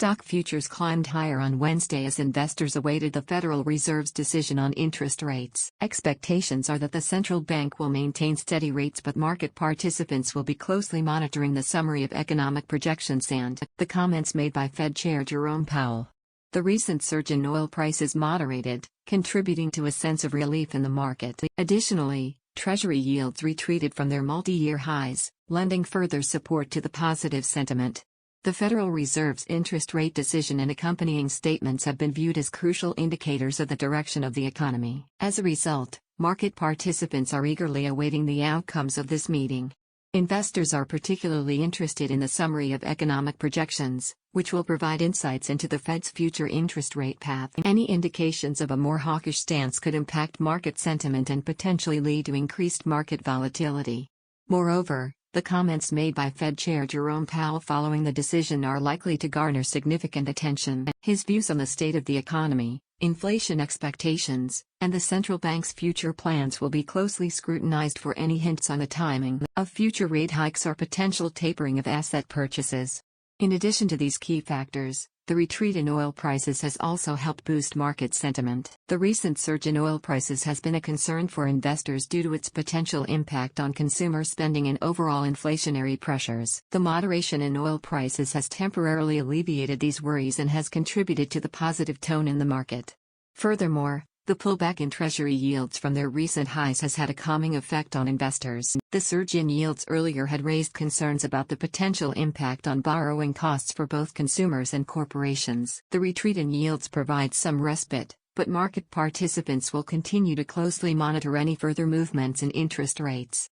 Stock futures climbed higher on Wednesday as investors awaited the Federal Reserve's decision on interest rates. Expectations are that the central bank will maintain steady rates, but market participants will be closely monitoring the summary of economic projections and the comments made by Fed Chair Jerome Powell. The recent surge in oil prices moderated, contributing to a sense of relief in the market. Additionally, Treasury yields retreated from their multi-year highs, lending further support to the positive sentiment. The Federal Reserve's interest rate decision and accompanying statements have been viewed as crucial indicators of the direction of the economy. As a result, market participants are eagerly awaiting the outcomes of this meeting. Investors are particularly interested in the summary of economic projections, which will provide insights into the Fed's future interest rate path. Any indications of a more hawkish stance could impact market sentiment and potentially lead to increased market volatility. Moreover, the comments made by Fed Chair Jerome Powell following the decision are likely to garner significant attention. His views on the state of the economy, inflation expectations, and the central bank's future plans will be closely scrutinized for any hints on the timing of future rate hikes or potential tapering of asset purchases. In addition to these key factors, the retreat in oil prices has also helped boost market sentiment. The recent surge in oil prices has been a concern for investors due to its potential impact on consumer spending and overall inflationary pressures. The moderation in oil prices has temporarily alleviated these worries and has contributed to the positive tone in the market. Furthermore, the pullback in Treasury yields from their recent highs has had a calming effect on investors. The surge in yields earlier had raised concerns about the potential impact on borrowing costs for both consumers and corporations. The retreat in yields provides some respite, but market participants will continue to closely monitor any further movements in interest rates.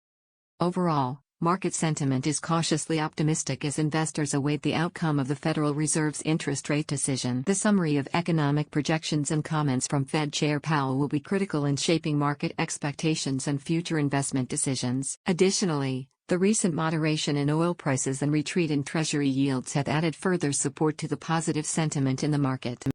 Overall, market sentiment is cautiously optimistic as investors await the outcome of the Federal Reserve's interest rate decision. The summary of economic projections and comments from Fed Chair Powell will be critical in shaping market expectations and future investment decisions. Additionally, the recent moderation in oil prices and retreat in Treasury yields have added further support to the positive sentiment in the market.